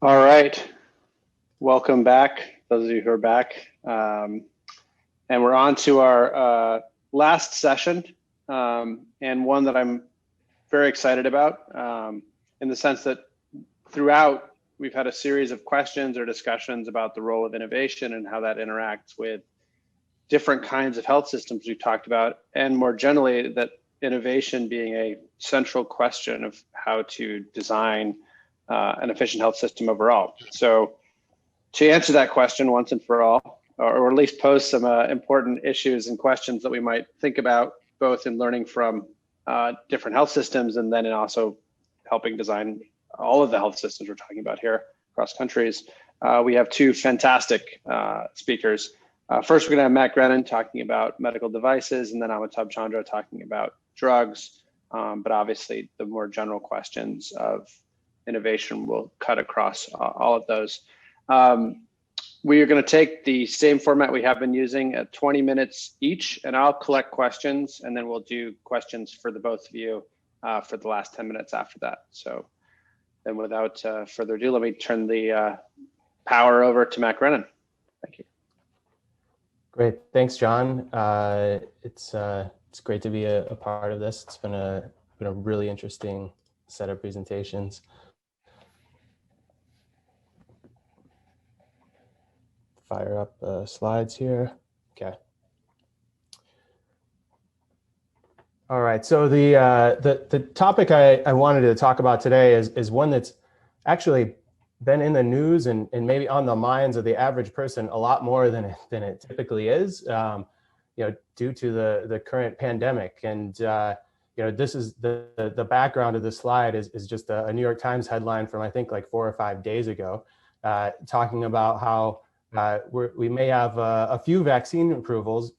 All right, welcome back, those of you who are back. And we're on to our last session, and one that I'm very excited about, in the sense that throughout we've had a series of questions or discussions about the role of innovation and how that interacts with different kinds of health systems we've talked about, and more generally that innovation being a central question of how to design an efficient health system overall. So to answer that question once and for all, or at least pose some important issues and questions that we might think about, both in learning from different health systems and then in also helping design all of the health systems we're talking about here across countries, we have two fantastic speakers. First, we're going to have Matt Grennan talking about medical devices, and then Amitabh Chandra talking about drugs. But obviously, the more general questions of innovation will cut across all of those. We are going to take the same format we have been using at 20 minutes each, and I'll collect questions, and then we'll do questions for the both of you for the last 10 minutes after that. So then without further ado, let me turn the power over to Matt Grennan. Thank you. Great, thanks, John. It's great to be a part of this. It's been a really interesting set of presentations. Fire up slides here. Okay. All right. So the topic I wanted to talk about today is one that's actually been in the news and maybe on the minds of the average person a lot more than it typically is, due to the current pandemic. And this is the background of this slide is just a New York Times headline from I think like 4 or 5 days ago, talking about how we may have a few vaccine approvals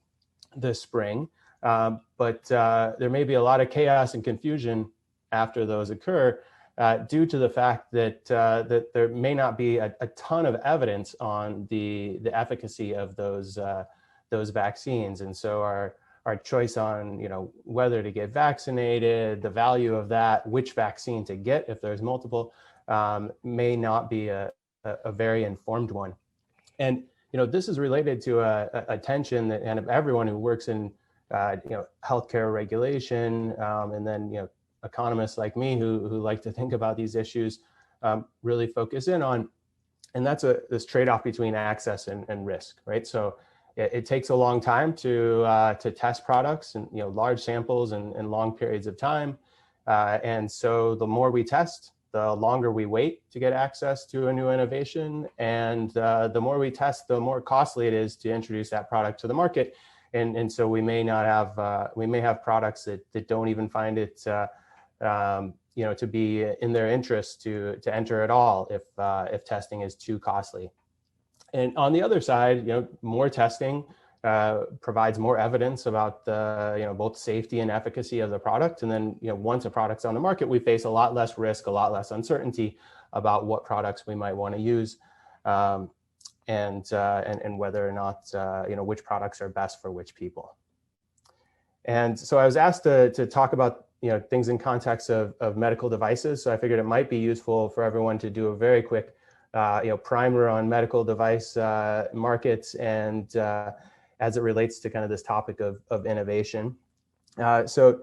this spring, but there may be a lot of chaos and confusion after those occur due to the fact that there may not be a ton of evidence on the efficacy of those vaccines. And so our choice on whether to get vaccinated, the value of that, which vaccine to get if there's multiple, may not be a very informed one. And this is related to a tension that and of everyone who works in healthcare regulation, and then economists like me who like to think about these issues really focus in on, and that's this trade-off between access and risk, right? So it takes a long time to test products and large samples and long periods of time, and so the more we test, the longer we wait to get access to a new innovation, and the more we test, the more costly it is to introduce that product to the market, and so we may not have we may have products that don't even find it to be in their interest to enter at all if testing is too costly. And on the other side, more testing provides more evidence about the both safety and efficacy of the product. And then once a product's on the market, we face a lot less risk, a lot less uncertainty about what products we might want to use, and whether or not which products are best for which people. And so I was asked to talk about things in context of medical devices. So I figured it might be useful for everyone to do a very quick primer on medical device markets and as it relates to kind of this topic of innovation. So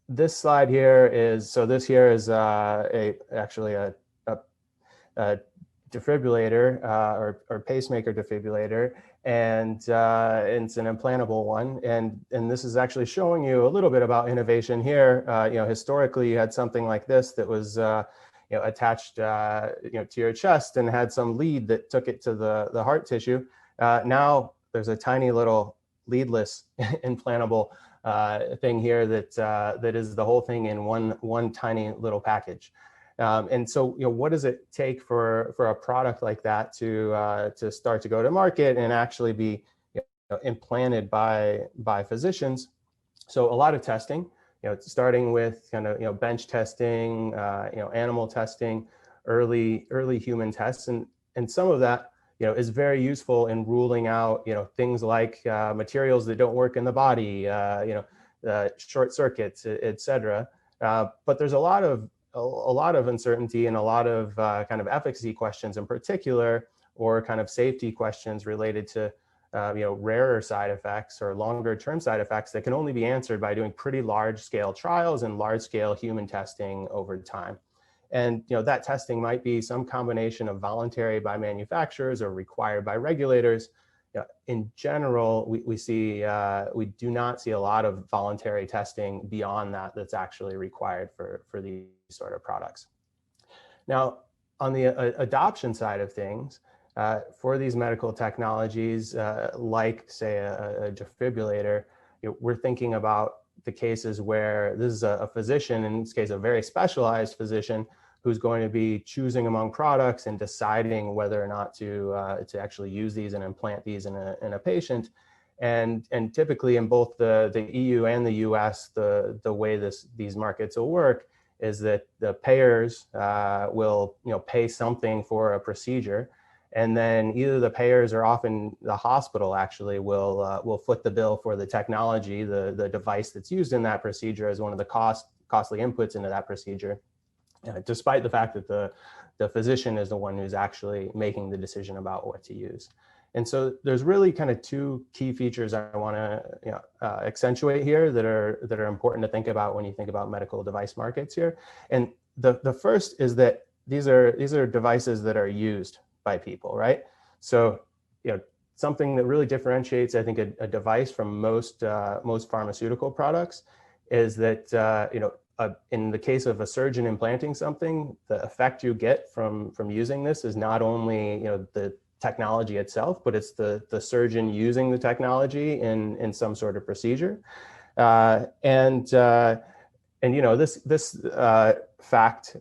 this slide here is, so this here is actually a defibrillator or pacemaker defibrillator, and it's an implantable one. And this is actually showing you a little bit about innovation here. Historically, you had something like this that was attached to your chest and had some lead that took it to the heart tissue. Now there's a tiny little leadless implantable thing here that is the whole thing in one tiny little package. And so, what does it take for a product like that to start to go to market and actually be implanted by physicians? So a lot of testing, starting with kind of bench testing, animal testing, early human tests, and some of that is very useful in ruling out things like materials that don't work in the body, short circuits, etc. But there's a lot of a lot of uncertainty and a lot of kind of efficacy questions in particular, or kind of safety questions related to rarer side effects or longer term side effects that can only be answered by doing pretty large scale trials and large scale human testing over time. And that testing might be some combination of voluntary by manufacturers or required by regulators. In general, we do not see a lot of voluntary testing beyond that that's actually required for these sort of products. Now, on the adoption side of things, for these medical technologies, like say a defibrillator, we're thinking about the cases where this is a physician, in this case a very specialized physician, who's going to be choosing among products and deciding whether or not to actually use these and implant these in a patient. And typically in both the EU and the US, the way these markets will work is that the payers will pay something for a procedure, and then either the payers or often the hospital actually will foot the bill for the technology, the device that's used in that procedure, as one of the costly inputs into that procedure, despite the fact that the physician is the one who's actually making the decision about what to use. And so there's really kind of two key features I want to accentuate here that are important to think about when you think about medical device markets here. And the first is that these are devices that are used by people, right? So something that really differentiates, I think, a device from most pharmaceutical products is that in the case of a surgeon implanting something, the effect you get from using this is not only the technology itself, but it's the surgeon using the technology in some sort of procedure. And this fact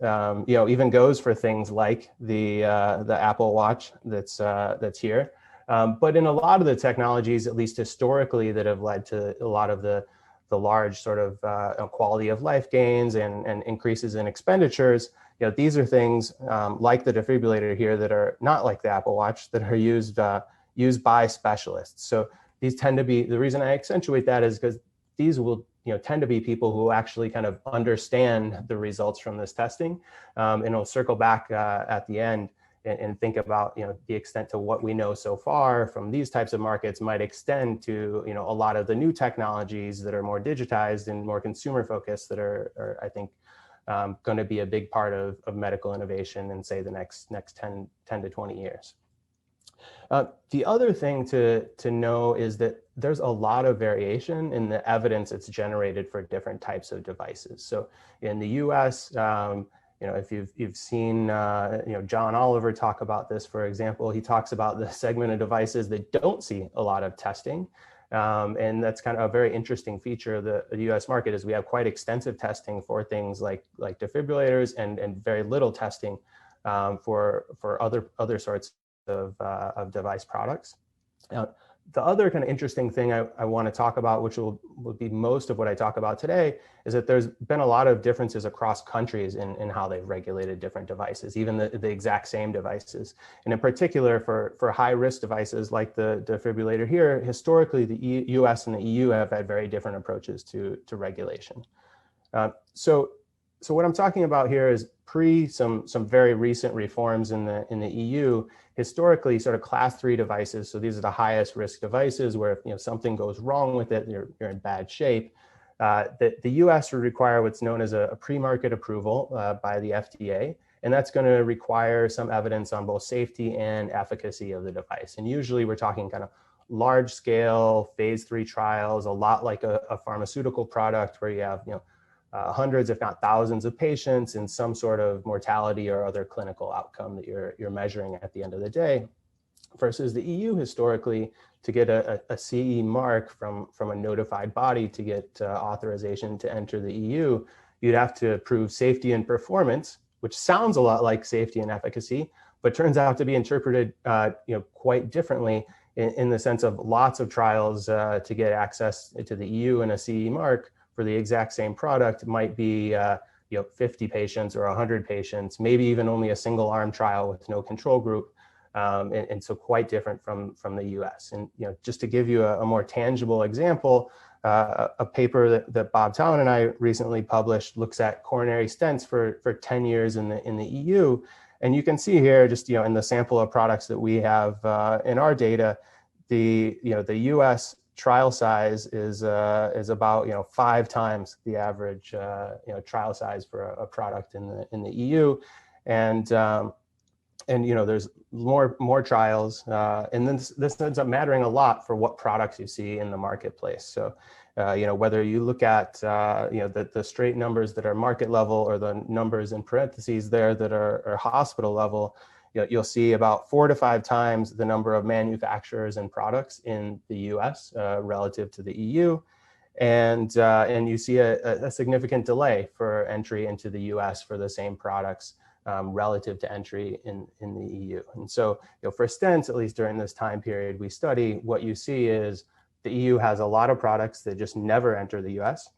even goes for things like the Apple Watch that's here. But in a lot of the technologies, at least historically, that have led to a lot of the large sort of quality of life gains and increases in expenditures, these are things like the defibrillator here that are not like the Apple Watch, that are used by specialists. So these tend to be, the reason I accentuate that is because these will tend to be people who actually kind of understand the results from this testing. And I'll circle back at the end and think about the extent to what we know so far from these types of markets might extend to a lot of the new technologies that are more digitized and more consumer focused that are I think going to be a big part of medical innovation in, say, the next 10 to 20 years. The other thing to know is that there's a lot of variation in the evidence that's generated for different types of devices. So in the US, if you've seen John Oliver talk about this, for example, he talks about the segment of devices that don't see a lot of testing. And that's kind of a very interesting feature of the US market, is we have quite extensive testing for things like defibrillators and very little testing for other sorts of device products. The other kind of interesting thing I want to talk about, which will be most of what I talk about today, is that there's been a lot of differences across countries in how they've regulated different devices, even the exact same devices. And in particular, for high-risk devices like the defibrillator here, historically, the US and the EU have had very different approaches to regulation. So what I'm talking about here is some very recent reforms in the EU. Historically, sort of class 3 devices, so these are the highest risk devices where if something goes wrong with it, you're in bad shape. The US would require what's known as a pre-market approval by the FDA, and that's going to require some evidence on both safety and efficacy of the device. And usually we're talking kind of large scale phase 3 trials, a lot like a pharmaceutical product where you have hundreds, if not thousands, of patients and some sort of mortality or other clinical outcome that you're measuring at the end of the day. Versus the EU, historically, to get a CE mark from a notified body to get authorization to enter the EU, you'd have to prove safety and performance, which sounds a lot like safety and efficacy, but turns out to be interpreted quite differently in the sense of lots of trials to get access to the EU and a CE mark for the exact same product might be 50 patients or 100 patients, maybe even only a single arm trial with no control group, and so quite different from the US. And just to give you a more tangible example, a paper that Bob Town and I recently published looks at coronary stents for 10 years in the EU. And you can see here, just in the sample of products that we have in our data, the U.S. trial size is about 5 times the average trial size for a product in the EU, and there's more trials, and then this ends up mattering a lot for what products you see in the marketplace. So whether you look at the straight numbers that are market level or the numbers in parentheses there that are hospital level, you'll see about 4 to 5 times the number of manufacturers and products in the US relative to the EU. And you see a significant delay for entry into the US for the same products relative to entry in the EU. And so for stents, at least during this time period we study, what you see is the EU has a lot of products that just never enter the US.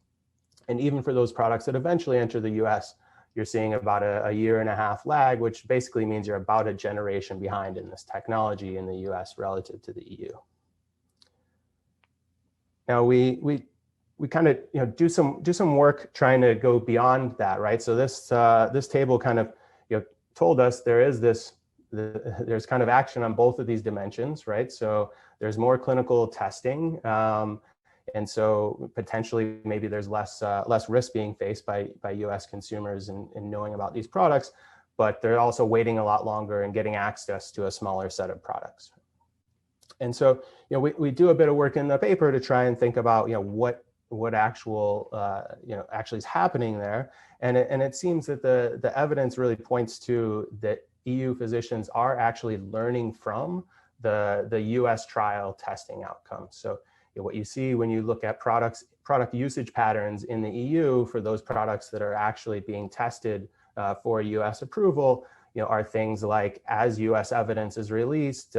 And even for those products that eventually enter the US, you're seeing about a 1.5 year lag, which basically means you're about a generation behind in this technology in the US relative to the EU. Now we kind of do some work trying to go beyond that, right? So this table kind of told us there's kind of action on both of these dimensions, right? So there's more clinical testing, and so potentially maybe there's less risk being faced by U.S. consumers in knowing about these products, but they're also waiting a lot longer and getting access to a smaller set of products. And so we do a bit of work in the paper to try and think about what actually is happening there, and it seems that the evidence really points to that EU physicians are actually learning from the US trial testing outcomes. So what you see when you look at product usage patterns in the EU for those products that are actually being tested for US approval, are things like, as US evidence is released,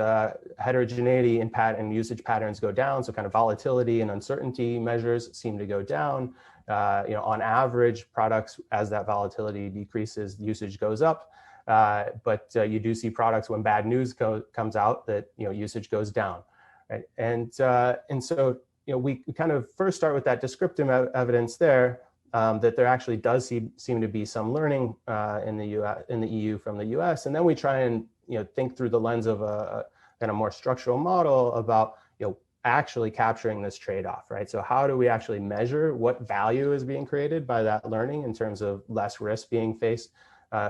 heterogeneity in usage patterns go down. So kind of volatility and uncertainty measures seem to go down. On average, products, as that volatility decreases, usage goes up. But you do see products when bad news comes out that usage goes down, right? And so we kind of first start with that descriptive evidence there, that there actually does seem to be some learning in the EU from the US, and then we try and think through the lens of a kind of more structural model about actually capturing this trade-off, right? So how do we actually measure what value is being created by that learning in terms of less risk being faced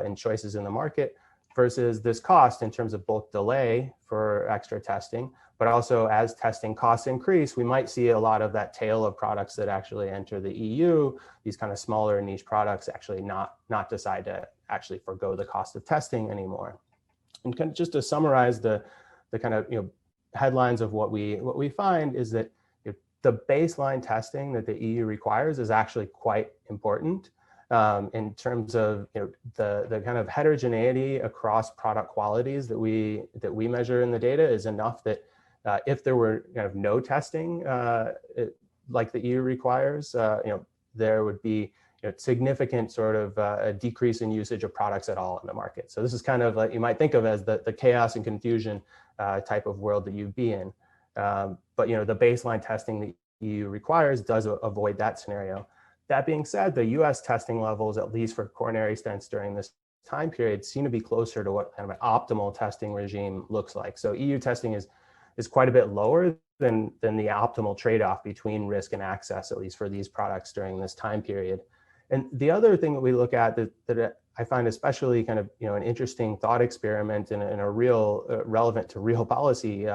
in choices in the market versus this cost in terms of both delay for extra testing, but also as testing costs increase, we might see a lot of that tail of products that actually enter the EU, these kind of smaller niche products actually not decide to actually forgo the cost of testing anymore. And kind of just to summarize the kind of headlines of what we find is that the baseline testing that the EU requires is actually quite important. In terms of the kind of heterogeneity across product qualities that we measure in the data is enough that if there were kind of no testing like the EU requires, there would be significant sort of a decrease in usage of products at all in the market. So this is kind of like you might think of as the chaos and confusion type of world that you'd be in. But the baseline testing the EU requires does avoid that scenario. That being said, the US testing levels, at least for coronary stents during this time period, seem to be closer to what kind of an optimal testing regime looks like. So EU testing is quite a bit lower than the optimal trade-off between risk and access, at least for these products during this time period. And the other thing that we look at that I find especially kind of an interesting thought experiment and a real relevant to real policy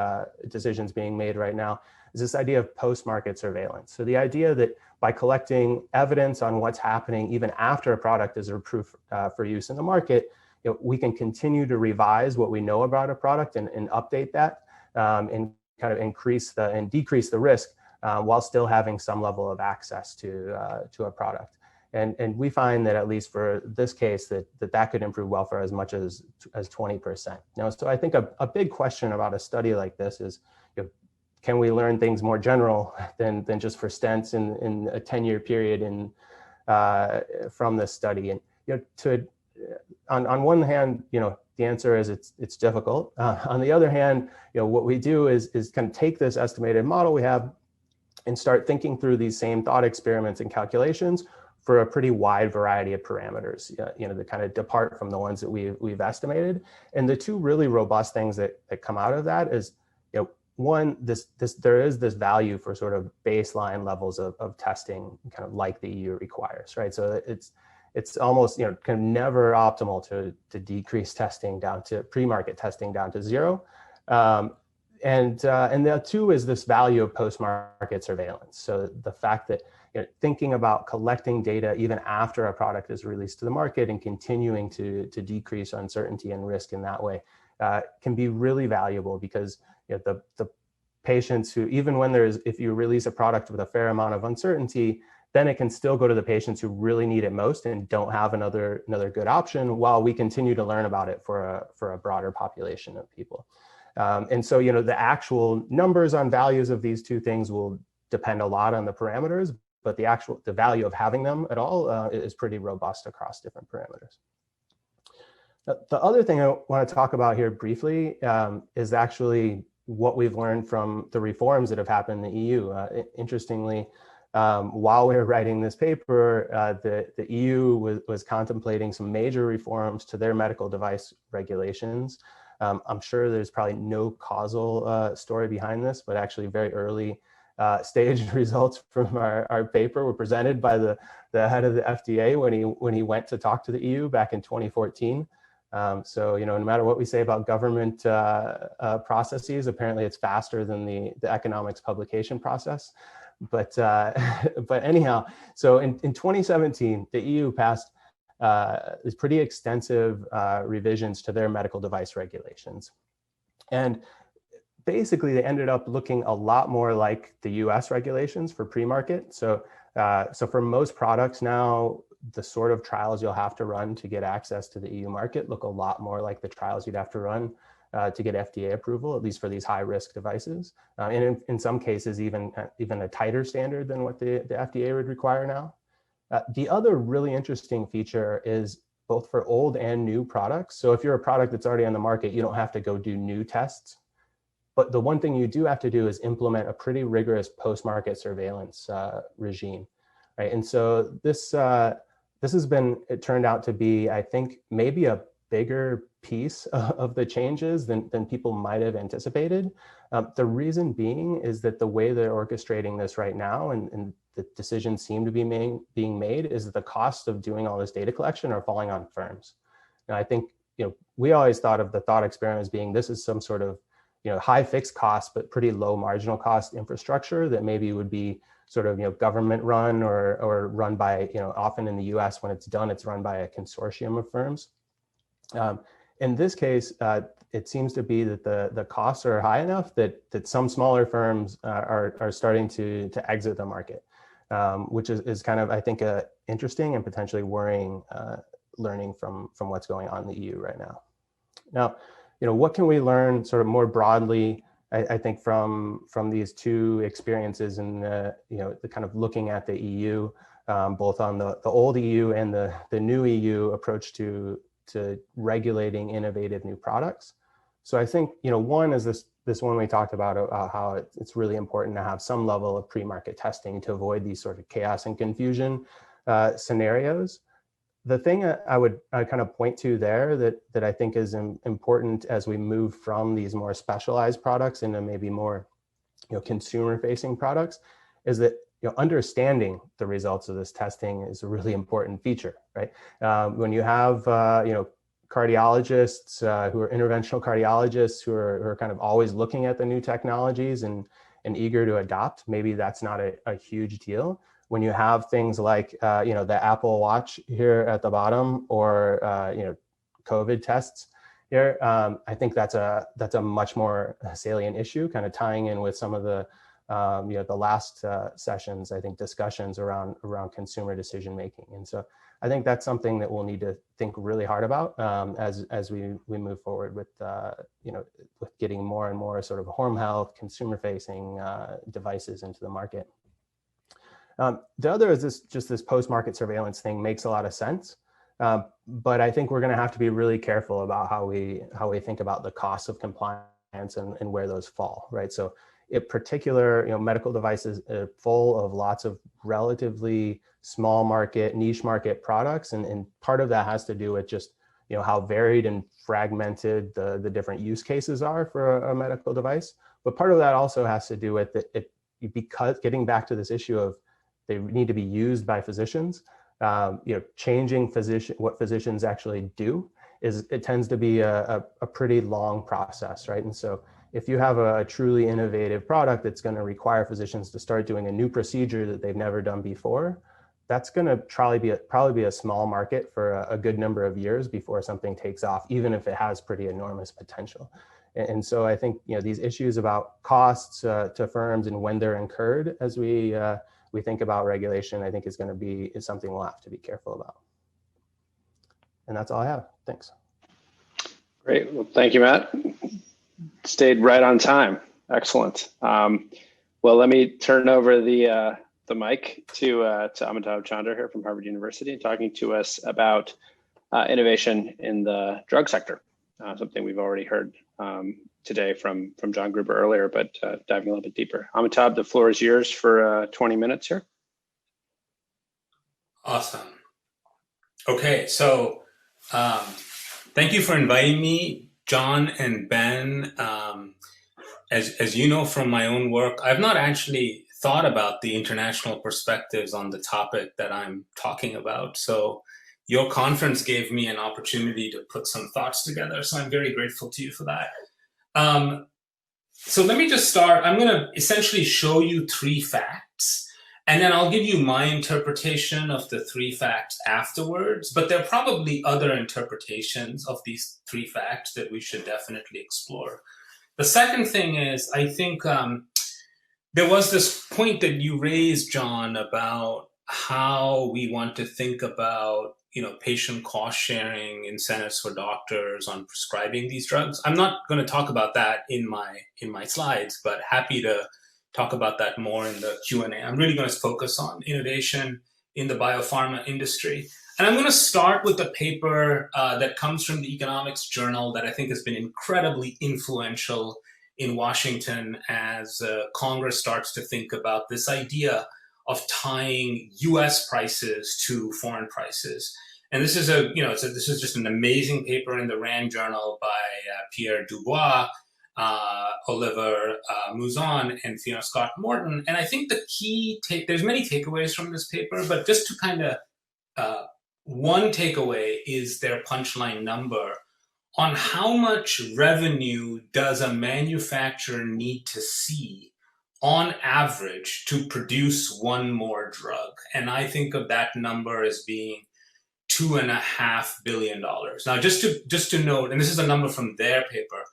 decisions being made right now is this idea of post-market surveillance. So the idea that by collecting evidence on what's happening even after a product is approved for use in the market, we can continue to revise what we know about a product and update that and kind of increase and decrease the risk while still having some level of access to a product. And we find that at least for this case that could improve welfare as much as 20%. So I think a big question about a study like this is, can we learn things more general than just for stents in a 10-year period from this study? And on one hand, the answer is it's difficult. On the other hand, what we do is kind of take this estimated model we have and start thinking through these same thought experiments and calculations for a pretty wide variety of parameters, that kind of depart from the ones that we've estimated. And the two really robust things that come out of that is, one, there is this value for sort of baseline levels of testing, kind of like the EU requires, right? So it's almost, kind of never optimal to decrease testing down to pre-market testing down to zero. And the two is this value of post-market surveillance. So the fact that, thinking about collecting data even after a product is released to the market and continuing to decrease uncertainty and risk in that way can be really valuable, because the patients who, even when if you release a product with a fair amount of uncertainty, then it can still go to the patients who really need it most and don't have another good option, while we continue to learn about it for a broader population of people. And so, the actual numbers on values of these two things will depend a lot on the parameters, but the value of having them at all is pretty robust across different parameters. The other thing I want to talk about here briefly is actually what we've learned from the reforms that have happened in the EU. Interestingly, while we were writing this paper, the EU was contemplating some major reforms to their medical device regulations. I'm sure there's probably no causal story behind this, but actually very early stage results from our paper were presented by the head of the FDA when he went to talk to the EU back in 2014. So, no matter what we say about government processes, apparently it's faster than the economics publication process. But anyhow, so in 2017, the EU passed these pretty extensive revisions to their medical device regulations. And basically, they ended up looking a lot more like the US regulations for pre-market. So for most products now, the sort of trials you'll have to run to get access to the EU market look a lot more like the trials you'd have to run to get FDA approval, at least for these high-risk devices. And in some cases, even a tighter standard than what the FDA would require now. The other really interesting feature is both for old and new products. So if you're a product that's already on the market, you don't have to go do new tests. But the one thing you do have to do is implement a pretty rigorous post-market surveillance regime, right? And so this has been, it turned out to be, I think, maybe a bigger piece of the changes than people might have anticipated. The reason being is that the way they're orchestrating this right now, and the decisions seem to be being made, is that the cost of doing all this data collection are falling on firms. Now, I think, we always thought of the thought experiment as being, this is some sort of high fixed cost, but pretty low marginal cost infrastructure that maybe would be sort of, government run or run by, often in the US, when it's done, it's run by a consortium of firms. In this case, it seems to be that the costs are high enough that some smaller firms are starting to exit the market, which is kind of, I think, interesting and potentially worrying learning from what's going on in the EU right now. Now, what can we learn sort of more broadly, I think, from these two experiences and the kind of looking at the EU, both on the old EU and the new EU approach to regulating innovative new products. So I think, one is this one we talked about how it's really important to have some level of pre-market testing to avoid these sort of chaos and confusion scenarios. The thing I kind of point to there that I think is important as we move from these more specialized products into maybe more consumer-facing products is that understanding the results of this testing is a really important feature, right? When you have cardiologists who are interventional cardiologists who are kind of always looking at the new technologies and eager to adopt, maybe that's not a huge deal. When you have things like the Apple Watch here at the bottom, or COVID tests here, I think that's a much more salient issue, kind of tying in with some of the the last sessions, I think, discussions around consumer decision making. And so I think that's something that we'll need to think really hard about as we move forward with with getting more and more sort of home health, consumer facing devices into the market. The other is just this post-market surveillance thing makes a lot of sense, but I think we're going to have to be really careful about how we think about the costs of compliance and where those fall, right? So in particular, medical devices are full of lots of relatively small market, niche market products. And part of that has to do with just, how varied and fragmented the different use cases are for a medical device. But part of that also has to do with because getting back to this issue of they need to be used by physicians, changing what physicians actually do it tends to be a pretty long process, right? And so if you have a truly innovative product that's going to require physicians to start doing a new procedure that they've never done before, that's going to probably be a small market for a good number of years before something takes off, even if it has pretty enormous potential. And so I think these issues about costs to firms and when they're incurred as we think about regulation, I think is something we'll have to be careful about. And that's all I have. Thanks. Great. Well, thank you, Matt. Stayed right on time. Excellent. Well, let me turn over the mic to Amitabh Chandra here from Harvard University, talking to us about innovation in the drug sector, something we've already heard today from John Gruber earlier, but diving a little bit deeper. Amitabh, the floor is yours for 20 minutes here. Awesome. Okay, so thank you for inviting me, John and Ben. As you know from my own work, I've not actually thought about the international perspectives on the topic that I'm talking about. So your conference gave me an opportunity to put some thoughts together. So I'm very grateful to you for that. So let me just start. I'm going to essentially show you 3 facts, and then I'll give you my interpretation of the 3 facts afterwards. But there are probably other interpretations of these 3 facts that we should definitely explore. The second thing is, I think there was this point that you raised, John, about how we want to think about patient cost sharing incentives for doctors on prescribing these drugs. I'm not going to talk about that in my slides, but happy to talk about that more in the Q&A. I'm really going to focus on innovation in the biopharma industry. And I'm going to start with a paper that comes from the Economics Journal that I think has been incredibly influential in Washington as Congress starts to think about this idea of tying U.S. prices to foreign prices. And this is this is just an amazing paper in the RAND Journal by Pierre Dubois, Oliver Mouzon, and Fiona Scott Morton. And I think the key there's many takeaways from this paper, but just to kind of one takeaway is their punchline number on how much revenue does a manufacturer need to see on average to produce one more drug. And I think of that number as being $2.5 billion. Now, just to note, and this is a number from their paper,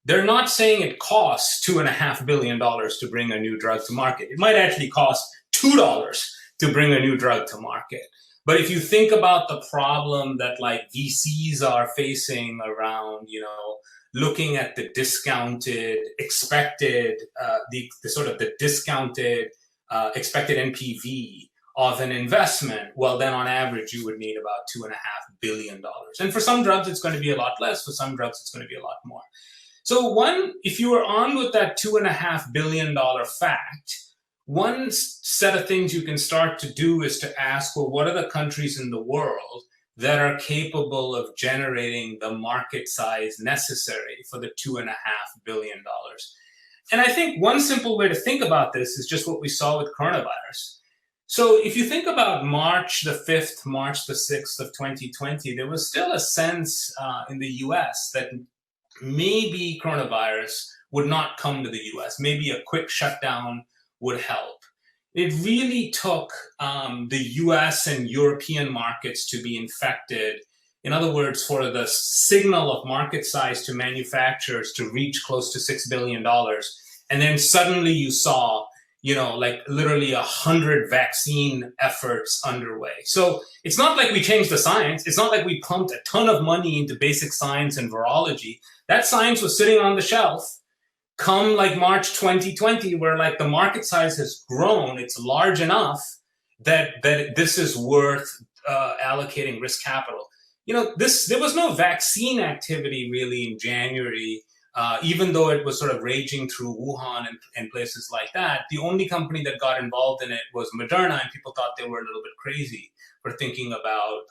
they're not saying it costs $2.5 billion to bring a new drug to market. It might actually cost $2 to bring a new drug to market. But if you think about the problem that like VCs are facing around, looking at the discounted expected, the discounted expected NPV of an investment, well, then on average, you would need about $2.5 billion. And for some drugs, it's going to be a lot less. For some drugs, it's going to be a lot more. So if you were on with that $2.5 billion fact, one set of things you can start to do is to ask, well, what are the countries in the world that are capable of generating the market size necessary for the $2.5 billion? And I think one simple way to think about this is just what we saw with coronavirus. So if you think about March the 5th, March the 6th of 2020, there was still a sense in the US that maybe coronavirus would not come to the US. Maybe a quick shutdown would help. It really took the US and European markets to be infected. In other words, for the signal of market size to manufacturers to reach close to $6 billion. And then suddenly you saw, like literally 100 vaccine efforts underway. So it's not like we changed the science. It's not like we pumped a ton of money into basic science and virology. That science was sitting on the shelf. Come like March 2020, where like the market size has grown, it's large enough that this is worth allocating risk capital. There was no vaccine activity really in January Even though it was sort of raging through Wuhan and places like that, the only company that got involved in it was Moderna, and people thought they were a little bit crazy for thinking about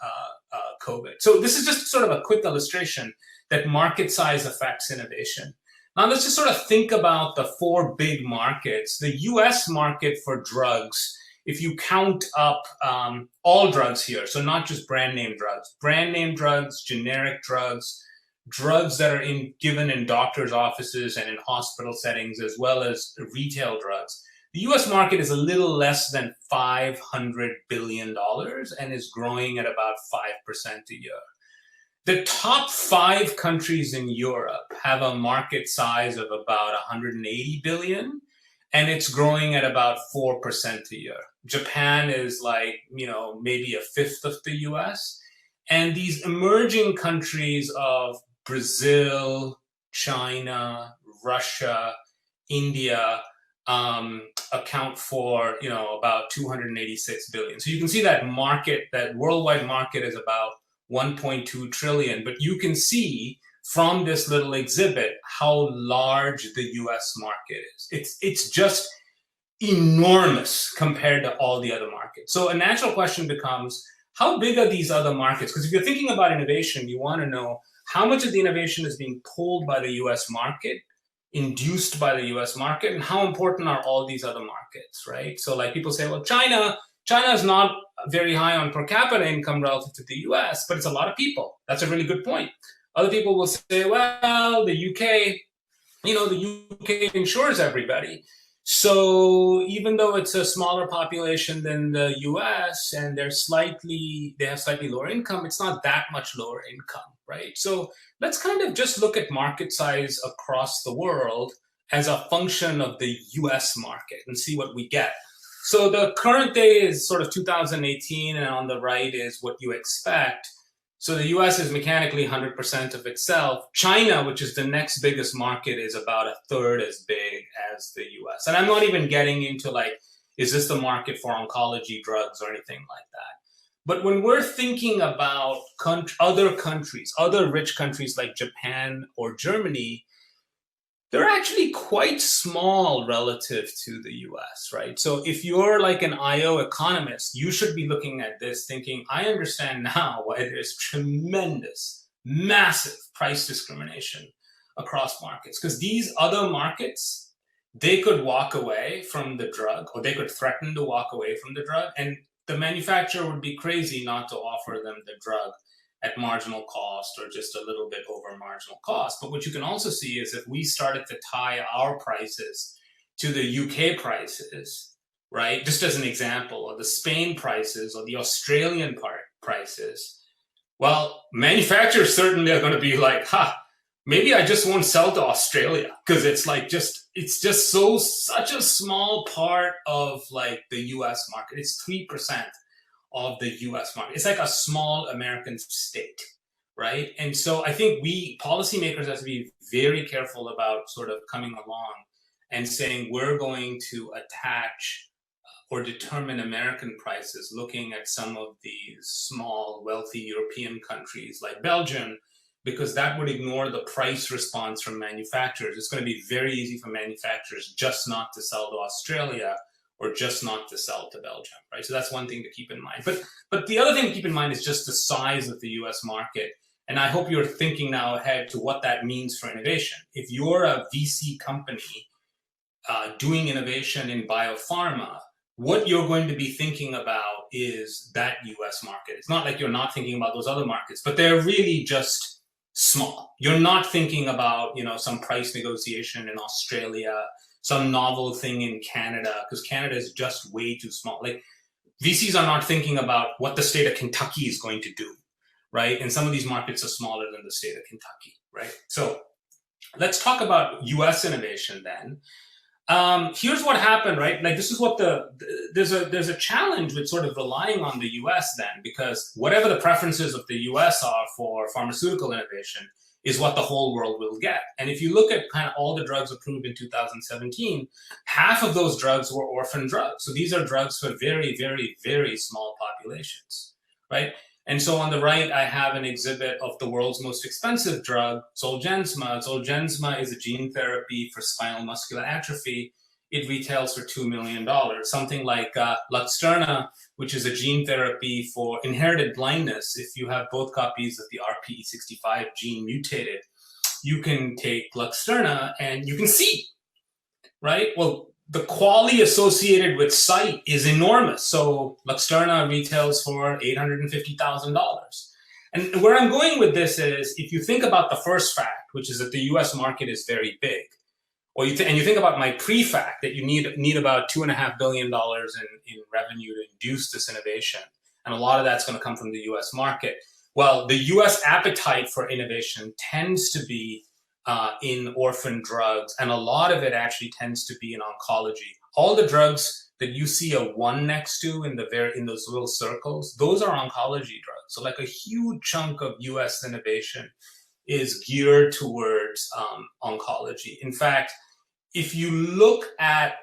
COVID. So this is just sort of a quick illustration that market size affects innovation. Now let's just sort of think about the four big markets. The US market for drugs, if you count up all drugs here, so not just brand name drugs, generic drugs, drugs that are given in doctors' offices and in hospital settings, as well as retail drugs. The US market is a little less than $500 billion and is growing at about 5% a year. The top 5 countries in Europe have a market size of about 180 billion, and it's growing at about 4% a year. Japan is like, maybe a fifth of the US. And these emerging countries of Brazil, China, Russia, India account for, about 286 billion. So you can see that market, that worldwide market is about 1.2 trillion, but you can see from this little exhibit how large the US market is. It's just enormous compared to all the other markets. So a natural question becomes, how big are these other markets? Because if you're thinking about innovation, you want to know how much of the innovation is being pulled by the US market, induced by the US market, and how important are all these other markets, right? So like people say, well, China is not very high on per capita income relative to the US, but it's a lot of people. That's a really good point. Other people will say, well, the UK, the UK insures everybody. So even though it's a smaller population than the US and they have slightly lower income, it's not that much lower income, right? So let's kind of just look at market size across the world as a function of the US market and see what we get. So the current day is sort of 2018, and on the right is what you expect. So the US is mechanically 100% of itself. China, which is the next biggest market, is about a third as big as the US. And I'm not even getting into like, is this the market for oncology drugs or anything like that? But when we're thinking about other countries, other rich countries like Japan or Germany, they're actually quite small relative to the US, right? So if you're like an IO economist, you should be looking at this thinking, I understand now why there's tremendous, massive price discrimination across markets. Because these other markets, they could walk away from the drug, or they could threaten to walk away from the drug, and the manufacturer would be crazy not to offer them the drug at marginal cost or just a little bit over marginal cost. But what you can also see is if we started to tie our prices to the UK prices, right, just as an example, or the Spain prices or the Australian prices, well, manufacturers certainly are going to be like, maybe I just won't sell to Australia, because it's like it's just such a small part of like the US market. It's 3% of the US market. It's like a small American state, right? And so I think we policymakers have to be very careful about sort of coming along and saying we're going to attach or determine American prices looking at some of these small, wealthy European countries like Belgium, because that would ignore the price response from manufacturers. It's going to be very easy for manufacturers just not to sell to Australia or just not to sell to Belgium, right? So that's one thing to keep in mind. But the other thing to keep in mind is just the size of the US market. And I hope you're thinking now ahead to what that means for innovation. If you're a VC company doing innovation in biopharma, what you're going to be thinking about is that US market. It's not like you're not thinking about those other markets, but they're really just small. You're not thinking about, some price negotiation in Australia, some novel thing in Canada, because Canada is just way too small. Like VCs are not thinking about what the state of Kentucky is going to do, right? And some of these markets are smaller than the state of Kentucky, right? So let's talk about US innovation then. Here's what happened, right? Like this is what there's a challenge with sort of relying on the US then, because whatever the preferences of the US are for pharmaceutical innovation is what the whole world will get. And if you look at kind of all the drugs approved in 2017, half of those drugs were orphan drugs. So these are drugs for very, very, very small populations, right? And so on the right, I have an exhibit of the world's most expensive drug, Zolgensma. Zolgensma is a gene therapy for spinal muscular atrophy. It retails for $2 million. Something like Luxturna, which is a gene therapy for inherited blindness. If you have both copies of the RPE65 gene mutated, you can take Luxturna and you can see, right? Well, the quality associated with sight is enormous. So Luxturna retails for $850,000. And where I'm going with this is, if you think about the first fact, which is that the US market is very big, or you think about my pre-fact that you need about $2.5 billion in revenue to induce this innovation, and a lot of that's going to come from the US market. Well, the US appetite for innovation tends to be in orphan drugs, and a lot of it actually tends to be in oncology. All the drugs that you see a 1 next to in those little circles, those are oncology drugs. So like a huge chunk of US innovation is geared towards oncology. In fact, if you look at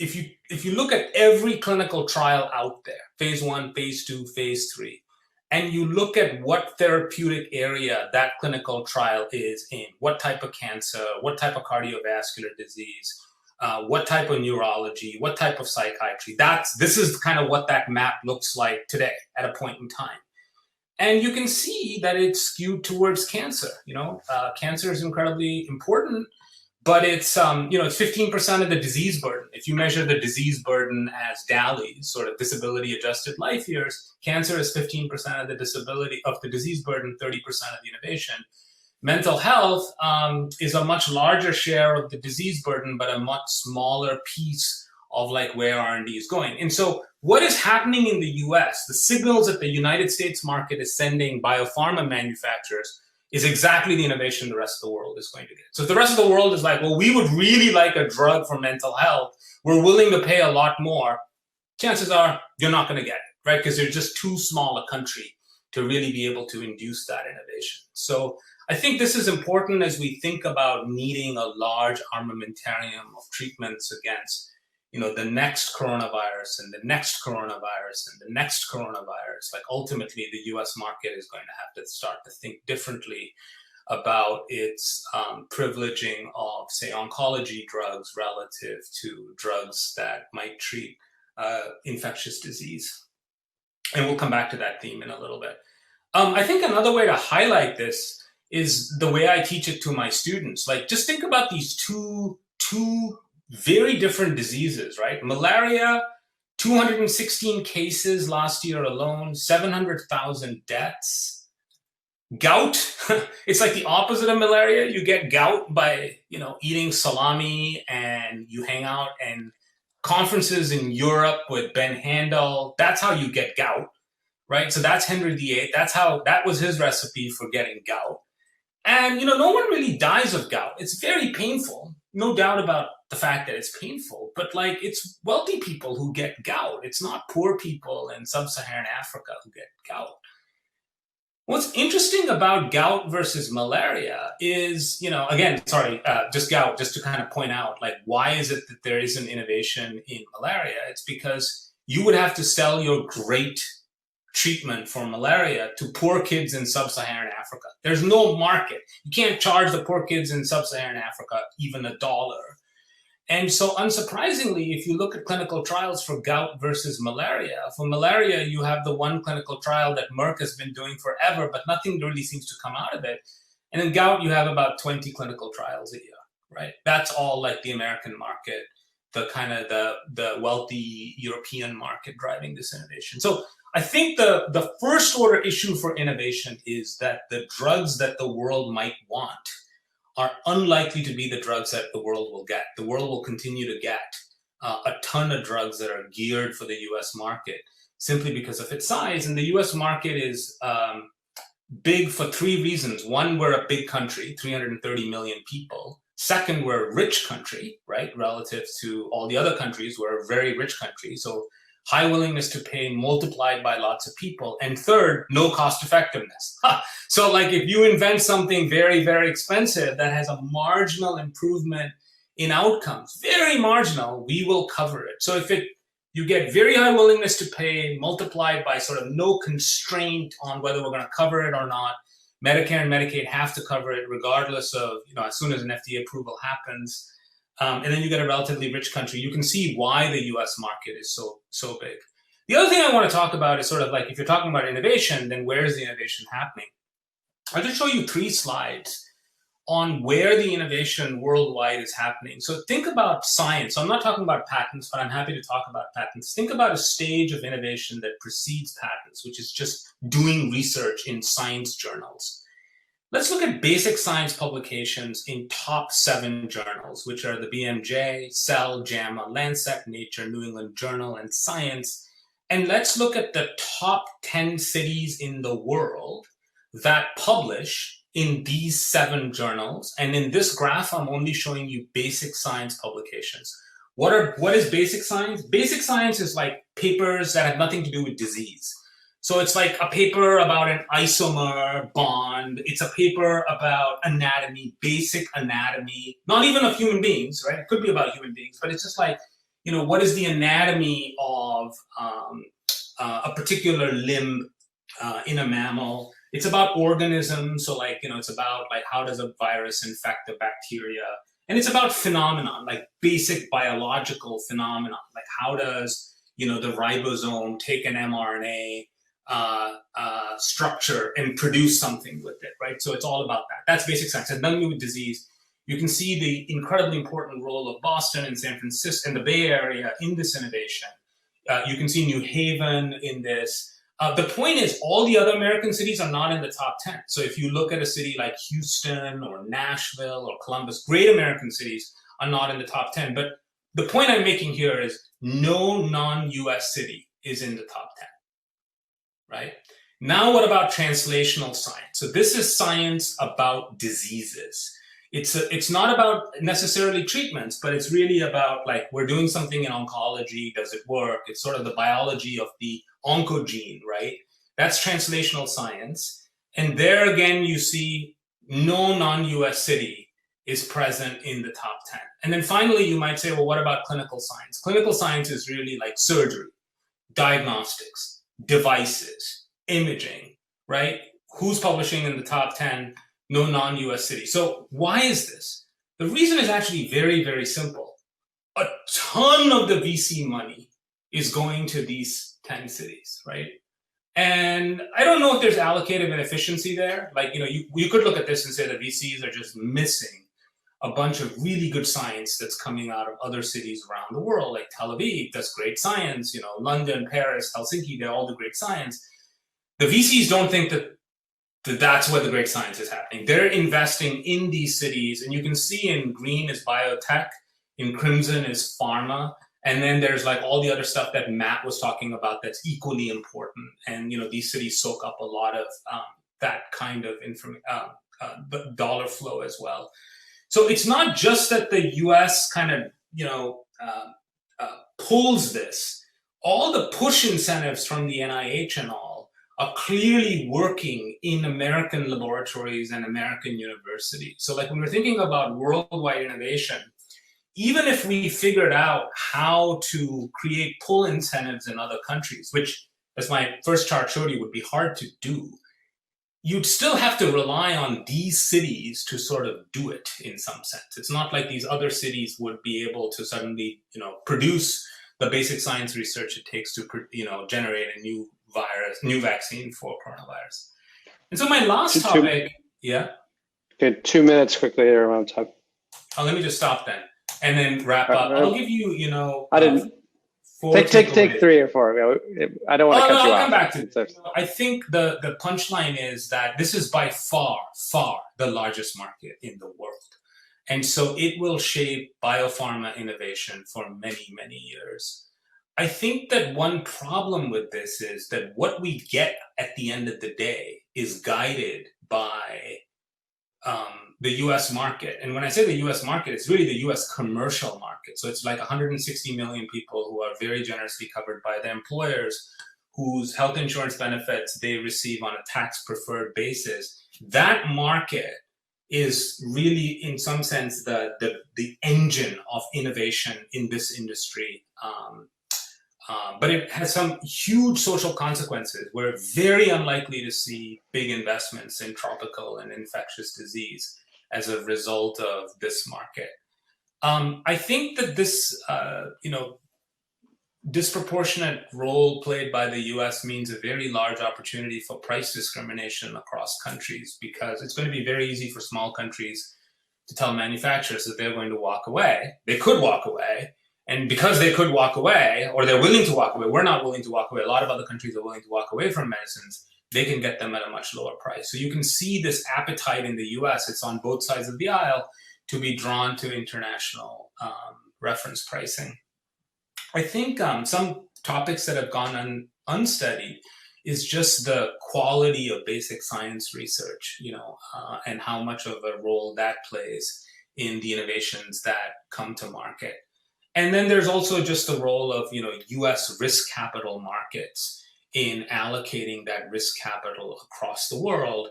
every clinical trial out there, phase 1, phase 2, phase 3, and you look at what therapeutic area that clinical trial is in, what type of cancer, what type of cardiovascular disease, what type of neurology, what type of psychiatry, this is kind of what that map looks like today at a point in time. And you can see that it's skewed towards cancer. Cancer is incredibly important, but it's 15% of the disease burden. If you measure the disease burden as DALYs, sort of disability adjusted life years, cancer is 15% of the disease burden, 30% of the innovation. Mental health is a much larger share of the disease burden, but a much smaller piece of like where R&D is going. And so what is happening in the US, the signals that the United States market is sending biopharma manufacturers is exactly the innovation the rest of the world is going to get. So if the rest of the world is like, well, we would really like a drug for mental health, we're willing to pay a lot more, chances are you're not going to get it, right? Because they're just too small a country to really be able to induce that innovation. So I think this is important as we think about needing a large armamentarium of treatments against the next coronavirus and the next coronavirus and the next coronavirus. Like ultimately, the US market is going to have to start to think differently about its privileging of, say, oncology drugs relative to drugs that might treat infectious disease. And we'll come back to that theme in a little bit. I think another way to highlight this is the way I teach it to my students. Like, just think about these two very different diseases, right? Malaria, 216 cases last year alone, 700,000 deaths. Gout, it's like the opposite of malaria. You get gout by, eating salami, and you hang out and conferences in Europe with Ben Handel. That's how you get gout, right? So that's Henry VIII. That was his recipe for getting gout. And, no one really dies of gout. It's very painful. No doubt about the fact that it's painful, but like it's wealthy people who get gout. It's not poor people in sub-Saharan Africa who get gout. What's interesting about gout versus malaria is, just gout, just to kind of point out, like, why is it that there isn't innovation in malaria? It's because you would have to sell your great treatment for malaria to poor kids in sub-Saharan Africa. There's no market. You can't charge the poor kids in sub-Saharan Africa even $1. And so unsurprisingly, if you look at clinical trials for gout versus malaria, for malaria, you have the one clinical trial that Merck has been doing forever, but nothing really seems to come out of it. And in gout, you have about 20 clinical trials a year, right? That's all like the American market, the kind of the wealthy European market driving this innovation. So I think the first order issue for innovation is that the drugs that the world might want are unlikely to be the drugs that the world will get. The world will continue to get a ton of drugs that are geared for the US market simply because of its size. And the US market is big for 3 reasons. One, we're a big country, 330 million people. Second, we're a rich country, right? Relative to all the other countries, we're a very rich country. So high willingness to pay multiplied by lots of people. And third, no cost effectiveness. So like if you invent something very, very expensive that has a marginal improvement in outcomes, very marginal, we will cover it. So if you get very high willingness to pay multiplied by sort of no constraint on whether we're going to cover it or not. Medicare and Medicaid have to cover it regardless of, as soon as an FDA approval happens. And then you get a relatively rich country. You can see why the US market is so big. The other thing I want to talk about is sort of like, if you're talking about innovation, then where is the innovation happening? I'll just show you 3 slides on where the innovation worldwide is happening. So think about science. So I'm not talking about patents, but I'm happy to talk about patents. Think about a stage of innovation that precedes patents, which is just doing research in science journals. Let's look at basic science publications in top 7 journals, which are the BMJ, Cell, JAMA, Lancet, Nature, New England Journal, and Science. And let's look at the top 10 cities in the world that publish in these 7 journals. And in this graph, I'm only showing you basic science publications. What is basic science? Basic science is like papers that have nothing to do with disease. So it's like a paper about an isomer bond. It's a paper about anatomy, basic anatomy, not even of human beings, right? It could be about human beings, but it's just like, what is the anatomy of a particular limb in a mammal? It's about organisms. So like, it's about like, how does a virus infect a bacteria? And it's about phenomenon, like basic biological phenomenon. Like how does, the ribosome take an mRNA structure and produce something with it, right? So it's all about that. That's basic science. It's nothing to do with disease. You can see the incredibly important role of Boston and San Francisco and the Bay Area in this innovation. You can see New Haven in this. The point is, all the other American cities are not in the top 10. So if you look at a city like Houston or Nashville or Columbus, great American cities are not in the top 10. But the point I'm making here is no non-US city is in the top 10, right? Now, what about translational science? So this is science about diseases. It's not about necessarily treatments, but it's really about like, we're doing something in oncology, does it work? It's sort of the biology of the oncogene, right? That's translational science. And there again, you see no non-US city is present in the top 10. And then finally, you might say, well, what about clinical science? Clinical science is really like surgery, diagnostics, devices, imaging, right? Who's publishing in the top 10? No non-US city. So why is this? The reason is actually very, very simple. A ton of the VC money is going to these 10 cities, right? And I don't know if there's allocative inefficiency there. Like, you could look at this and say the VCs are just missing a bunch of really good science that's coming out of other cities around the world, like Tel Aviv does great science, London, Paris, Helsinki, they all do great science. The VCs don't think that that's where the great science is happening. They're investing in these cities, and you can see in green is biotech, in crimson is pharma, and then there's like all the other stuff that Matt was talking about that's equally important. And these cities soak up a lot of that kind of dollar flow as well. So it's not just that the U.S. kind of pulls this. All the push incentives from the NIH and all are clearly working in American laboratories and American universities. So like when we're thinking about worldwide innovation, even if we figured out how to create pull incentives in other countries, which, as my first chart showed you, would be hard to do, you'd still have to rely on these cities to sort of do it in some sense. It's not like these other cities would be able to suddenly, produce the basic science research it takes to, generate a new vaccine for coronavirus. And so my last topic, yeah. Okay, 2 minutes quickly here around time. Oh, let me just stop then and then wrap up. I'll give you, I didn't take 3 or 4. I don't want to cut you off. I'll come back to it. I think the punchline is that this is by far the largest market in the world. And so it will shape biopharma innovation for many, many years. I think that one problem with this is that what we get at the end of the day is guided by the US market. And when I say the US market, it's really the US commercial market. So it's like 160 million people who are very generously covered by their employers, whose health insurance benefits they receive on a tax-preferred basis. That market is really, in some sense, the engine of innovation in this industry. But it has some huge social consequences. We're very unlikely to see big investments in tropical and infectious disease as a result of this market. I think that this, disproportionate role played by the US means a very large opportunity for price discrimination across countries, because it's going to be very easy for small countries to tell manufacturers that they're going to walk away. They could walk away. And because they could walk away, or they're willing to walk away, we're not willing to walk away. A lot of other countries are willing to walk away from medicines. They can get them at a much lower price. So you can see this appetite in the US, it's on both sides of the aisle, to be drawn to international reference pricing. I think some topics that have gone unstudied is just the quality of basic science research, and how much of a role that plays in the innovations that come to market. And then there's also just the role of, US risk capital markets in allocating that risk capital across the world.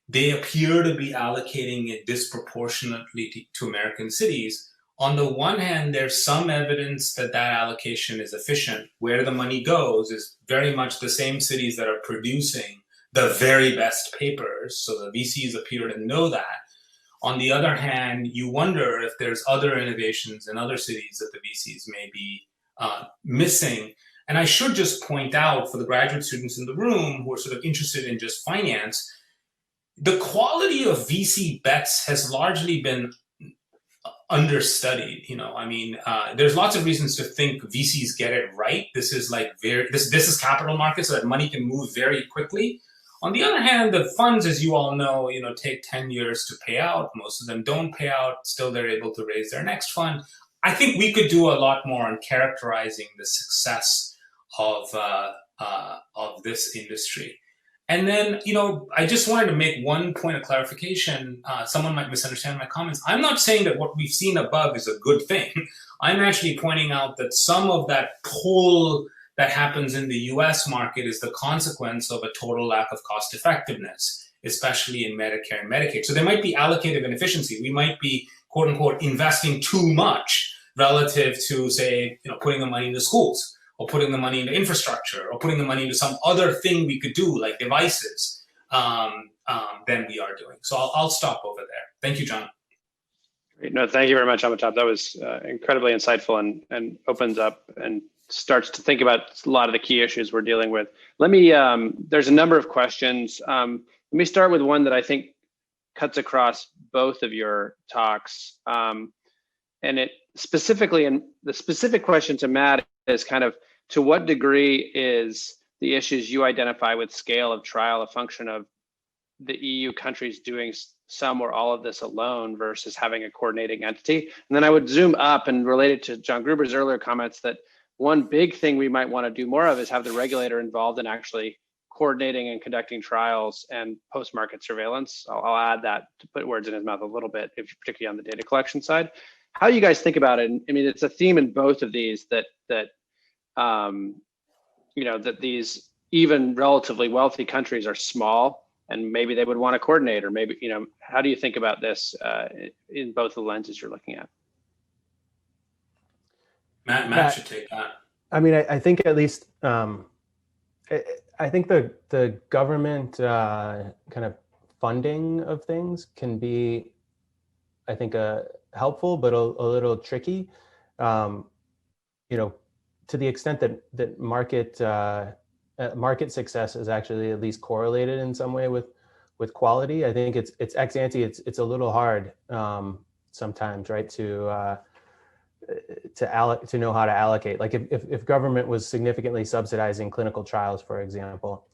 They appear to be allocating it disproportionately to American cities. On the one hand, there's some evidence that that allocation is efficient. Where the money goes is very much the same cities that are producing the very best papers. So the VCs appear to know that. On the other hand, you wonder if there's other innovations in other cities that the VCs may be missing. And I should just point out, for the graduate students in the room who are sort of interested in just finance, the quality of VC bets has largely been understudied. There's lots of reasons to think VCs get it right. This is this is capital markets, so that money can move very quickly. On the other hand, the funds, as you all know, take 10 years to pay out. Most of them don't pay out. Still, they're able to raise their next fund. I think we could do a lot more on characterizing the success of this industry. And then, I just wanted to make one point of clarification. Someone might misunderstand my comments. I'm not saying that what we've seen above is a good thing. I'm actually pointing out that some of that pull that happens in the US market is the consequence of a total lack of cost effectiveness, especially in Medicare and Medicaid. So there might be allocative inefficiency. We might be, quote unquote, investing too much relative to, say, putting the money into schools, or putting the money into infrastructure, or putting the money into some other thing we could do, like devices, than we are doing. So I'll stop over there. Thank you, John. Great. No, thank you very much, Amitabh. That was incredibly insightful and opens up and starts to think about a lot of the key issues we're dealing with. Let me, there's a number of questions. Let me start with one that I think cuts across both of your talks. And it specifically, and the specific question to Matt is kind of, to what degree is the issues you identify with scale of trial a function of the EU countries doing some or all of this alone versus having a coordinating entity? And then I would zoom up and related to John Gruber's earlier comments that one big thing we might want to do more of is have the regulator involved in actually coordinating and conducting trials and post-market surveillance. I'll add that to put words in his mouth a little bit, particularly on the data collection side. How do you guys think about it? I mean, it's a theme in both of these that these even relatively wealthy countries are small, and maybe they would want to coordinate, or maybe, how do you think about this in both the lenses you're looking at? Matt should take that. I mean, I think at least, I think the government kind of funding of things can be, I think, helpful, but a little tricky. To the extent that market success is actually at least correlated in some way with quality. I think it's ex ante. It's a little hard sometimes, right, to know how to allocate. Like if government was significantly subsidizing clinical trials, for example,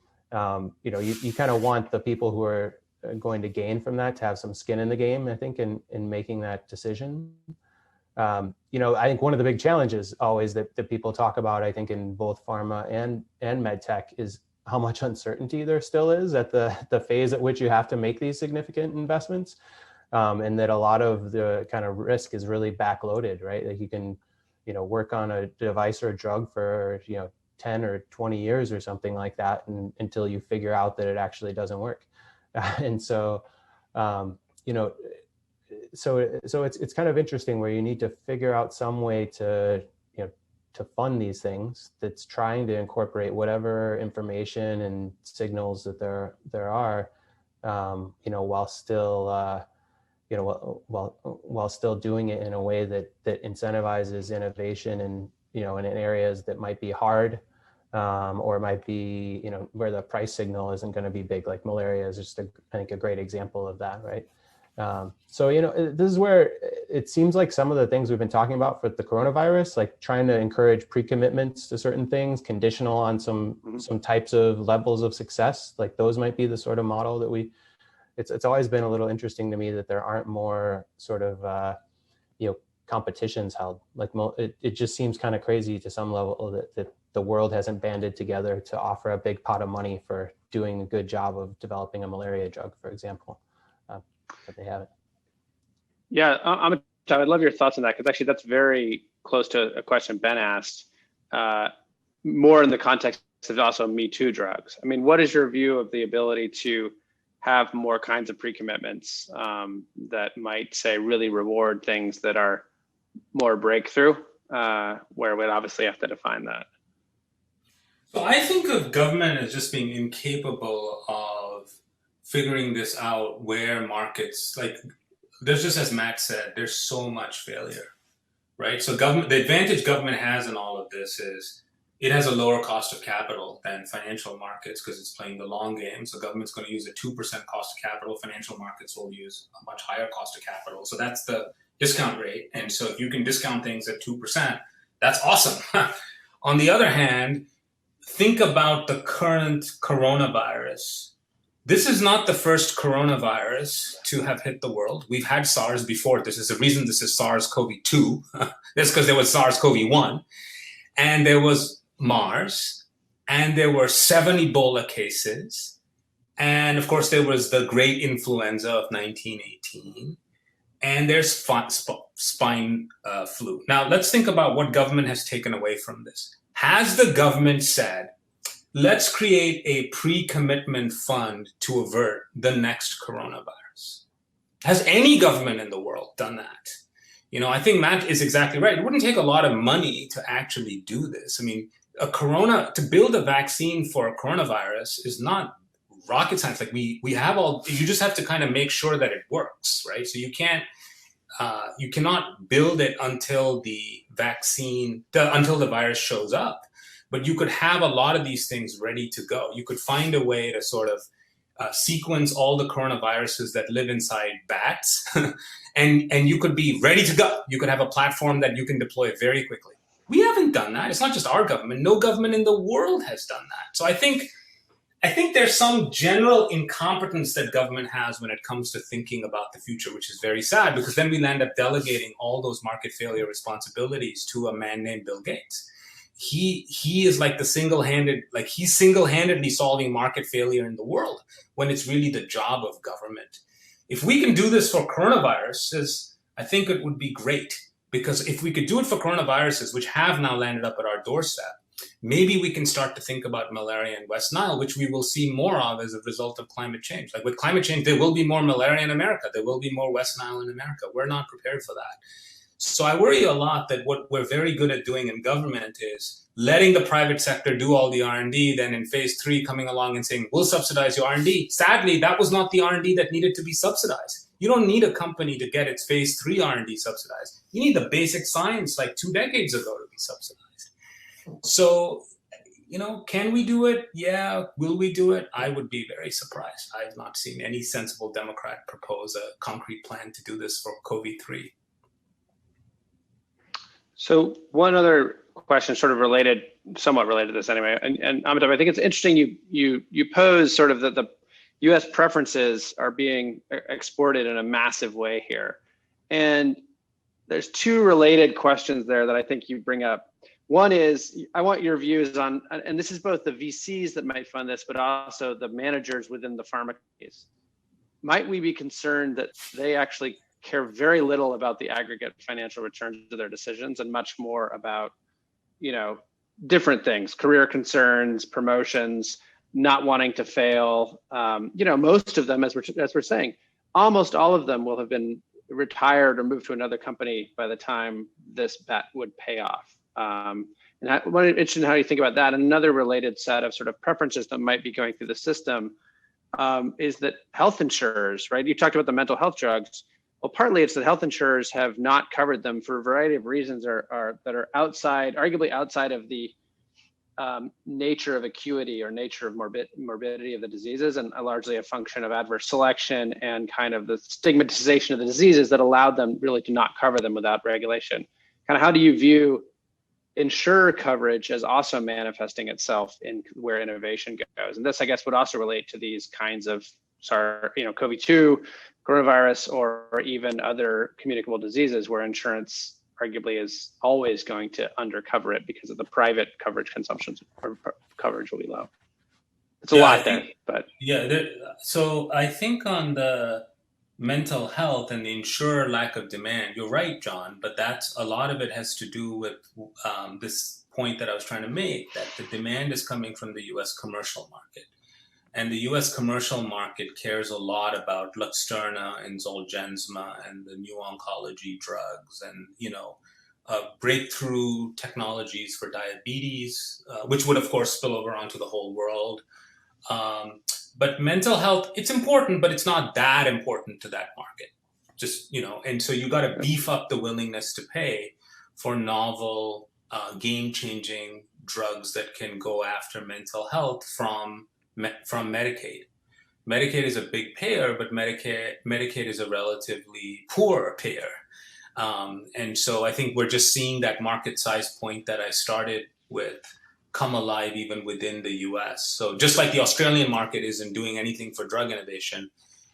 you kind of want the people who are going to gain from that to have some skin in the game, I think, in making that decision. I think one of the big challenges always that people talk about, I think, in both pharma and med tech is how much uncertainty there still is at the phase at which you have to make these significant investments. And that a lot of the kind of risk is really backloaded, right? Like you can, work on a device or a drug for, 10 or 20 years or something like that, until you figure out that it actually doesn't work. And so, so it's kind of interesting where you need to figure out some way to, fund these things, that's trying to incorporate whatever information and signals that there are, while still while still doing it in a way that incentivizes innovation and in areas that might be hard, or might be where the price signal isn't going to be big. Like malaria is just I think a great example of that, right? So this is where it seems like some of the things we've been talking about for the coronavirus, like trying to encourage pre-commitments to certain things, conditional on some types of levels of success, like those might be the sort of model that it's always been a little interesting to me that there aren't more sort of competitions held. Like it just seems kind of crazy to some level that the world hasn't banded together to offer a big pot of money for doing a good job of developing a malaria drug, for example. But they haven't. Yeah, I'd love your thoughts on that, because actually that's very close to a question Ben asked, more in the context of also Me Too drugs. I mean, what is your view of the ability to have more kinds of pre-commitments that might, say, really reward things that are more breakthrough, where we'd obviously have to define that? So I think of government as just being incapable of figuring this out, where markets, like there's just, as Matt said, there's so much failure, right? So the advantage government has in all of this is it has a lower cost of capital than financial markets because it's playing the long game. So government's going to use a 2% cost of capital. Financial markets will use a much higher cost of capital. So that's the discount rate. And so if you can discount things at 2%, that's awesome. On the other hand, think about the current coronavirus. This is not the first coronavirus to have hit the world. We've had SARS before. This is the reason this is SARS-CoV-2. That's because there was SARS-CoV-1, and there was MERS, and there were 7 Ebola cases. And of course, there was the great influenza of 1918. And there's swine flu. Now, let's think about what government has taken away from this. Has the government said, let's create a pre-commitment fund to avert the next coronavirus? Has any government in the world done that? I think Matt is exactly right. It wouldn't take a lot of money to actually do this. I mean, to build a vaccine for a coronavirus is not rocket science. Like we have you just have to kind of make sure that it works, right? So you cannot build it until the virus shows up. But you could have a lot of these things ready to go. You could find a way to sort of sequence all the coronaviruses that live inside bats, and you could be ready to go. You could have a platform that you can deploy very quickly. We haven't done that. It's not just our government. No government in the world has done that. So I think there's some general incompetence that government has when it comes to thinking about the future, which is very sad, because then we'll end up delegating all those market failure responsibilities to a man named Bill Gates. He is like he's single-handedly solving market failure in the world when it's really the job of government. If we can do this for coronaviruses, I think it would be great, because if we could do it for coronaviruses, which have now landed up at our doorstep, maybe we can start to think about malaria in West Nile, which we will see more of as a result of climate change. Like with climate change, there will be more malaria in America. There will be more West Nile in America. We're not prepared for that. So I worry a lot that what we're very good at doing in government is letting the private sector do all the R&D, then in phase 3 coming along and saying, we'll subsidize your R&D. Sadly, that was not the R&D that needed to be subsidized. You don't need a company to get its phase 3 R&D subsidized. You need the basic science like 2 decades ago to be subsidized. So, can we do it? Yeah. Will we do it? I would be very surprised. I have not seen any sensible Democrat propose a concrete plan to do this for COVID-3. So one other question, sort of somewhat related to this anyway, and Amitabh, I think it's interesting you pose sort of that the U.S. preferences are being exported in a massive way here, and there's 2 related questions there that I think you bring up. One is, I want your views on, and this is both the VCs that might fund this, but also the managers within the pharma companies. Might we be concerned that they actually care very little about the aggregate financial returns of their decisions and much more about, different things, career concerns, promotions, not wanting to fail? Most of them, as we're saying, almost all of them will have been retired or moved to another company by the time this bet would pay off. And I'm interested in how you think about that. And another related set of sort of preferences that might be going through the system is that health insurers, right? You talked about the mental health drugs. Well, partly it's that health insurers have not covered them for a variety of reasons that are outside, arguably outside of the nature of acuity or nature of morbidity of the diseases, and largely a function of adverse selection and kind of the stigmatization of the diseases that allowed them really to not cover them without regulation. Kind of how do you view insurer coverage as also manifesting itself in where innovation goes? And this, I guess, would also relate to these kinds of, COVID-2, coronavirus, or even other communicable diseases where insurance arguably is always going to undercover it because of the private coverage consumptions or coverage will be low. It's a lot there, but so I think on the mental health and the insurer lack of demand, you're right, John, but that's a lot of it has to do with this point that I was trying to make, that the demand is coming from the US commercial market. And the US commercial market cares a lot about Luxturna and Zolgensma and the new oncology drugs and, breakthrough technologies for diabetes, which would, of course, spill over onto the whole world. But mental health, it's important, but it's not that important to that market. And so you got to beef up the willingness to pay for novel, game-changing drugs that can go after mental health from Medicaid. Medicaid is a big payer, but Medicaid is a relatively poor payer. And so I think we're just seeing that market size point that I started with come alive even within the US. So just like the Australian market isn't doing anything for drug innovation,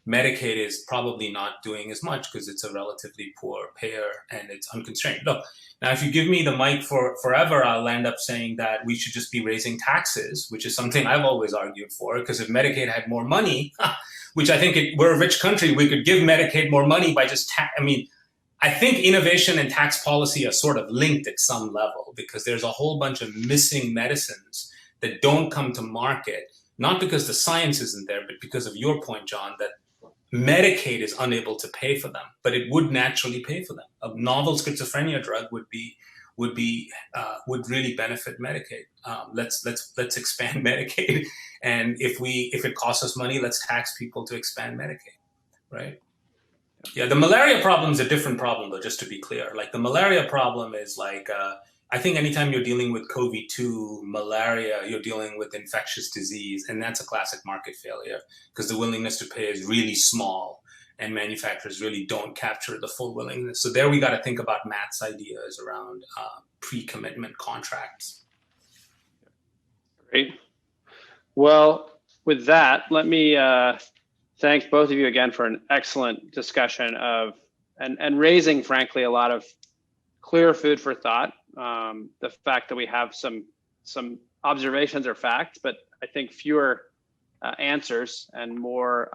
Medicaid is probably not doing as much because it's a relatively poor payer and it's unconstrained. Look, now if you give me the mic for forever, I'll end up saying that we should just be raising taxes, which is something I've always argued for, because if Medicaid had more money, which I think we're a rich country, we could give Medicaid more money by just I think innovation and tax policy are sort of linked at some level because there's a whole bunch of missing medicines that don't come to market, not because the science isn't there, but because of your point, John, that Medicaid is unable to pay for them, but it would naturally pay for them. A novel schizophrenia drug would really benefit Medicaid. Let's expand Medicaid, and if it costs us money, let's tax people to expand Medicaid, right? Yeah, the malaria problem is a different problem, though, just to be clear. Like the malaria problem is like, I think anytime you're dealing with COVID-2, malaria, you're dealing with infectious disease, and that's a classic market failure because the willingness to pay is really small and manufacturers really don't capture the full willingness. So there we got to think about Matt's ideas around pre-commitment contracts. Great. Well, with that, let me thank both of you again for an excellent discussion of and raising, frankly, a lot of clear food for thought. The fact that we have some observations or facts, but I think fewer answers and more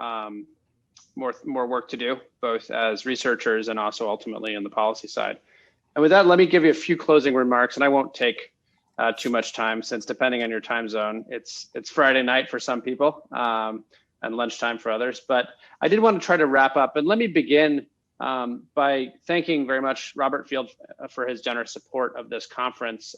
work to do, both as researchers and also ultimately on the policy side. And with that, let me give you a few closing remarks, and I won't take too much time since depending on your time zone, it's Friday night for some people. And lunchtime for others. But I did want to try to wrap up. And let me begin by thanking very much Robert Field for his generous support of this conference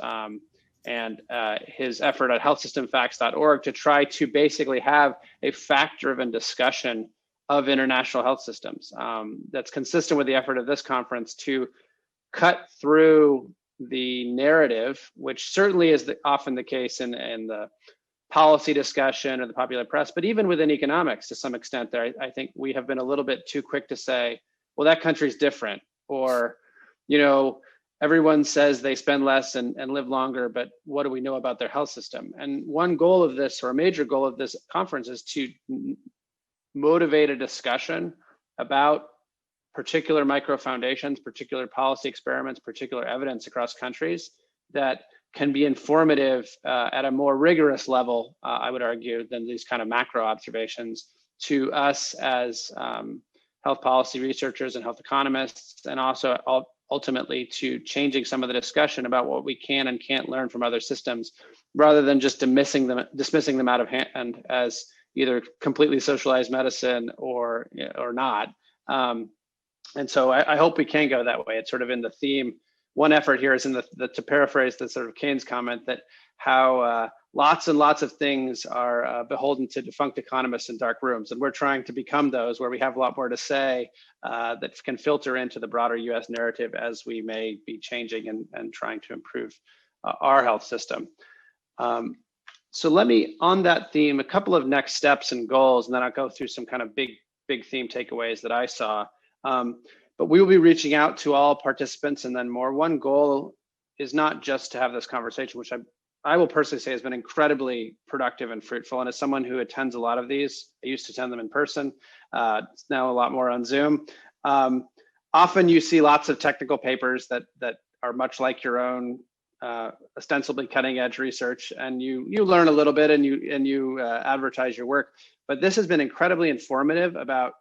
and his effort at healthsystemfacts.org to try to basically have a fact-driven discussion of international health systems that's consistent with the effort of this conference to cut through the narrative, which certainly is often the case in the policy discussion or the popular press, but even within economics to some extent there, I think we have been a little bit too quick to say, well, that country's different, or, everyone says they spend less and live longer, but what do we know about their health system? And one goal of this, or a major goal of this conference, is to motivate a discussion about particular micro foundations, particular policy experiments, particular evidence across countries that can be informative at a more rigorous level, I would argue, than these kind of macro observations to us as health policy researchers and health economists, and also ultimately to changing some of the discussion about what we can and can't learn from other systems, rather than just dismissing them out of hand as either completely socialized medicine or not. And so I hope we can go that way. It's sort of in the theme one effort here is in to paraphrase the sort of Keynes comment that how lots and lots of things are beholden to defunct economists in dark rooms. And we're trying to become those where we have a lot more to say that can filter into the broader US narrative as we may be changing and trying to improve our health system. So let me, on that theme, a couple of next steps and goals, and then I'll go through some kind of big theme takeaways that I saw. But we will be reaching out to all participants and then more. One goal is not just to have this conversation, which I will personally say has been incredibly productive and fruitful. And as someone who attends a lot of these, I used to attend them in person. It's now a lot more on Zoom. Often you see lots of technical papers that are much like your own, ostensibly cutting edge research, and you learn a little bit and you advertise your work. But this has been incredibly informative about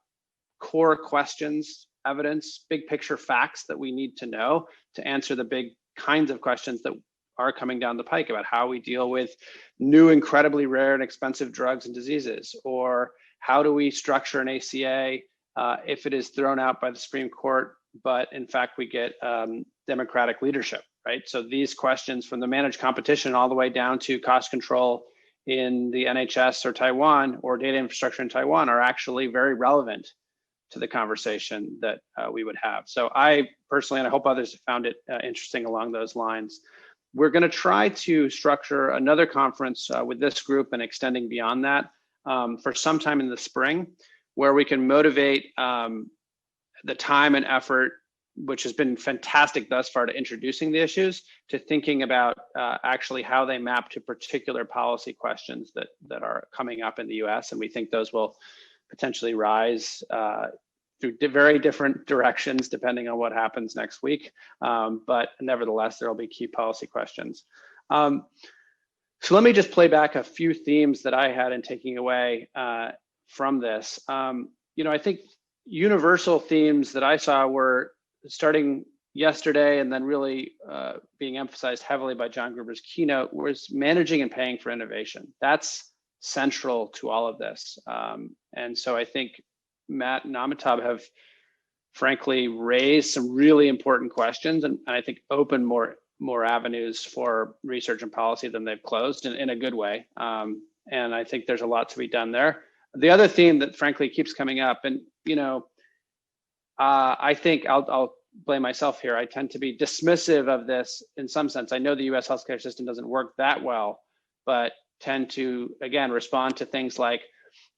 core questions, evidence, big picture facts that we need to know to answer the big kinds of questions that are coming down the pike about how we deal with new, incredibly rare and expensive drugs and diseases, or how do we structure an ACA if it is thrown out by the Supreme Court, but in fact we get democratic leadership, right? So these questions from the managed competition all the way down to cost control in the NHS or Taiwan or data infrastructure in Taiwan are actually very relevant to the conversation that we would have. So I personally, and I hope others have found it interesting along those lines. We're going to try to structure another conference with this group and extending beyond that for sometime in the spring, where we can motivate the time and effort, which has been fantastic thus far, to introducing the issues, to thinking about actually how they map to particular policy questions that are coming up in the US. And we think those will potentially rise through very different directions depending on what happens next week. But nevertheless, there will be key policy questions. So let me just play back a few themes that I had in taking away from this. I think universal themes that I saw were starting yesterday and then really being emphasized heavily by John Gruber's keynote was managing and paying for innovation. That's central to all of this. And so I think Matt and Amitabh have frankly raised some really important questions and I think opened more avenues for research and policy than they've closed in a good way. And I think there's a lot to be done there. The other theme that frankly keeps coming up, and I think I'll blame myself here. I tend to be dismissive of this in some sense. I know the US healthcare system doesn't work that well, but tend to, again, respond to things like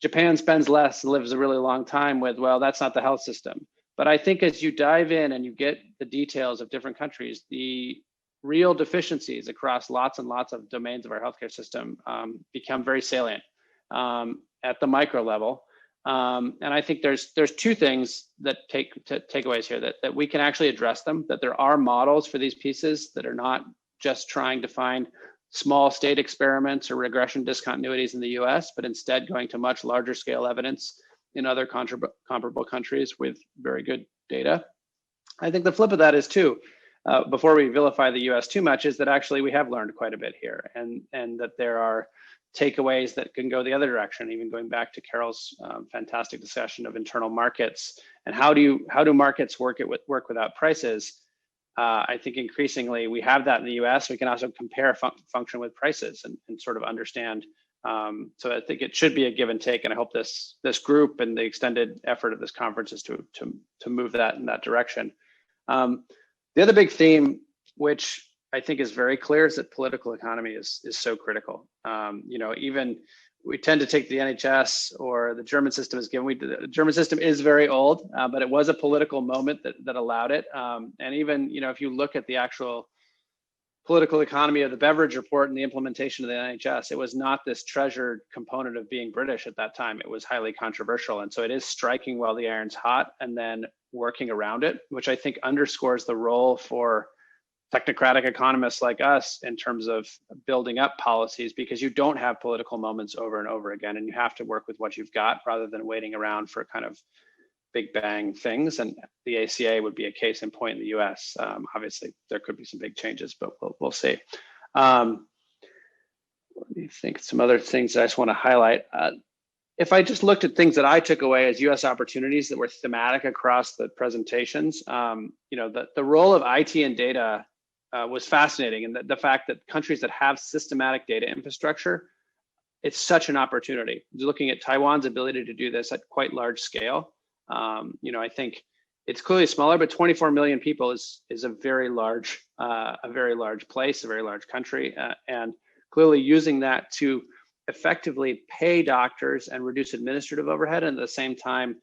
Japan spends less and lives a really long time with, well, that's not the health system. But I think as you dive in and you get the details of different countries, the real deficiencies across lots and lots of domains of our healthcare system become very salient at the micro level. And I think there's two things that takeaways here that we can actually address them, that there are models for these pieces that are not just trying to find small state experiments or regression discontinuities in the US, but instead going to much larger scale evidence in other comparable countries with very good data. I think the flip of that is too, before we vilify the US too much, is that actually we have learned quite a bit here and that there are takeaways that can go the other direction, even going back to Carol's fantastic discussion of internal markets and how do markets work without prices. I think increasingly we have that in the US. We can also compare function with prices and sort of understand. So I think it should be a give and take, and I hope this group and the extended effort of this conference is to move that in that direction. The other big theme, which I think is very clear, is that political economy is so critical. Even we tend to take the NHS or the German system as given. The German system is very old, but it was a political moment that allowed it. And even, if you look at the actual political economy of the Beveridge report and the implementation of the NHS, it was not this treasured component of being British at that time. It was highly controversial. And so it is striking while the iron's hot and then working around it, which I think underscores the role for technocratic economists like us in terms of building up policies, because you don't have political moments over and over again, and you have to work with what you've got rather than waiting around for kind of big bang things. And the ACA would be a case in point in the US. Obviously, there could be some big changes, but we'll see. Let me think some other things that I just want to highlight. if I just looked at things that I took away as U.S. opportunities that were thematic across the presentations, the role of IT and data was fascinating, and the fact that countries that have systematic data infrastructure, it's such an opportunity. Looking at Taiwan's ability to do this at quite large scale, I think it's clearly smaller, but 24 million people is a very large place, a very large country, and clearly using that to effectively pay doctors and reduce administrative overhead, and at the same time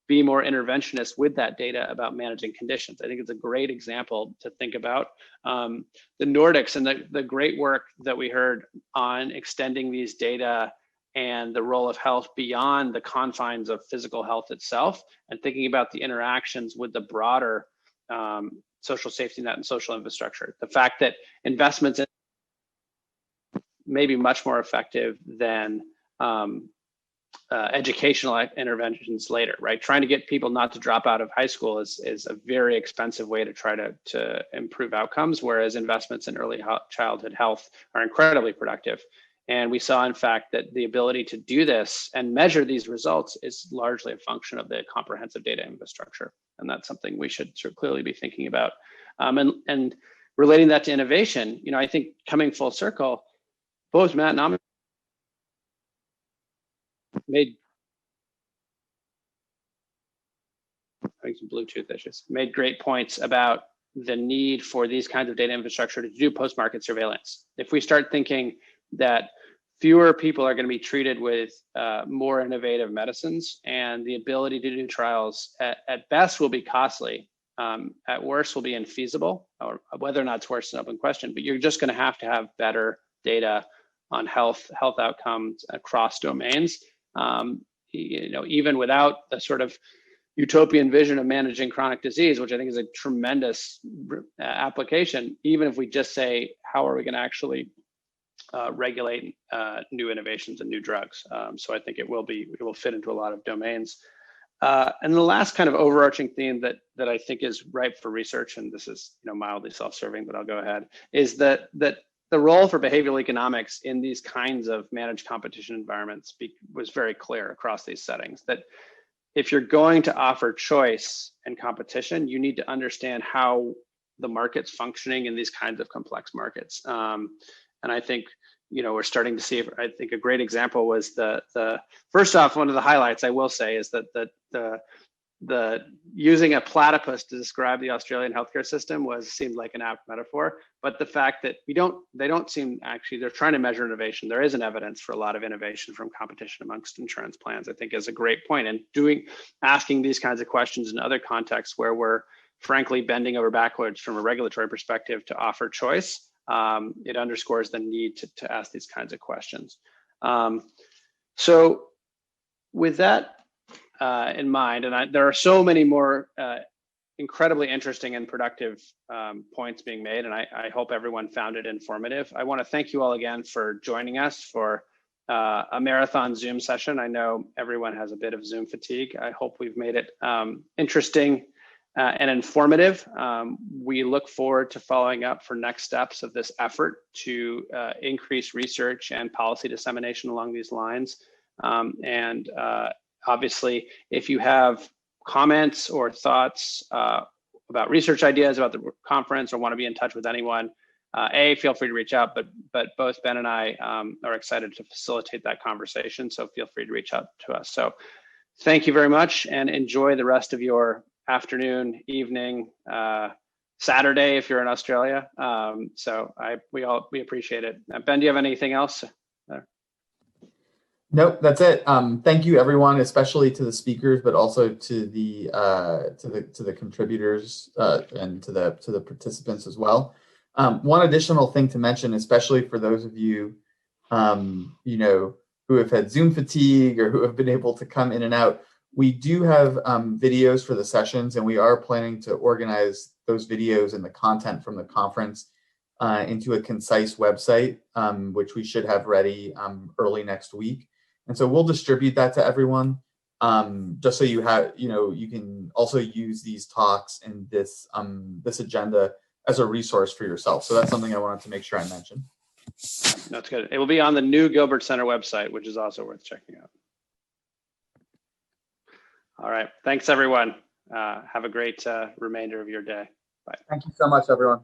be more interventionist with that data about managing conditions. I think it's a great example to think about. The Nordics and the great work that we heard on extending these data and the role of health beyond the confines of physical health itself, and thinking about the interactions with the broader social safety net and social infrastructure. The fact that investments in may be much more effective than educational interventions later, right? Trying to get people not to drop out of high school is a very expensive way to try to improve outcomes, whereas investments in early childhood health are incredibly productive. And we saw, in fact, that the ability to do this and measure these results is largely a function of the comprehensive data infrastructure. And that's something we should clearly be thinking about. And relating that to innovation, I think coming full circle, both Matt and Amit made some Bluetooth issues, made great points about the need for these kinds of data infrastructure to do post-market surveillance. If we start thinking that fewer people are going to be treated with more innovative medicines, and the ability to do trials at best will be costly, at worst will be infeasible, or whether or not it's worse is an open question, but you're just going to have better data on health outcomes across domains. Even without the sort of utopian vision of managing chronic disease, which I think is a tremendous application, even if we just say, how are we going to actually regulate new innovations and new drugs? So I think it will fit into a lot of domains. And the last kind of overarching theme that I think is ripe for research, and this is mildly self-serving, but I'll go ahead, is that the role for behavioral economics in these kinds of managed competition environments was very clear across these settings, that if you're going to offer choice and competition, you need to understand how the market's functioning in these kinds of complex markets. And I think we're starting to see, I think a great example was the first off, one of the highlights I will say is that the using a platypus to describe the Australian healthcare system seemed like an apt metaphor, but the fact that they don't seem, actually, they're trying to measure innovation. There isn't evidence for a lot of innovation from competition amongst insurance plans, I think is a great point. And asking these kinds of questions in other contexts where we're frankly bending over backwards from a regulatory perspective to offer choice, it underscores the need to ask these kinds of questions. So with that in mind, and there are so many more incredibly interesting and productive points being made, and I hope everyone found it informative. I want to thank you all again for joining us for a marathon Zoom session. I know everyone has a bit of Zoom fatigue. I hope we've made it interesting and informative. We look forward to following up for next steps of this effort to increase research and policy dissemination along these lines. Obviously, if you have comments or thoughts about research ideas about the conference, or want to be in touch with anyone, feel free to reach out, but both Ben and I are excited to facilitate that conversation, so feel free to reach out to us. So thank you very much, and enjoy the rest of your afternoon, evening, Saturday if you're in Australia. We appreciate it. Ben, do you have anything else? Nope, that's it. Thank you, everyone, especially to the speakers, but also to the contributors and to the participants as well. One additional thing to mention, especially for those of you, who have had Zoom fatigue or who have been able to come in and out, we do have videos for the sessions, and we are planning to organize those videos and the content from the conference into a concise website, which we should have ready early next week. And so we'll distribute that to everyone, just so you have, you can also use these talks and this agenda as a resource for yourself. So that's something I wanted to make sure I mentioned. That's good. It will be on the new Gilbert Center website, which is also worth checking out. All right. Thanks, everyone. Have a great remainder of your day. Bye. Thank you so much, everyone.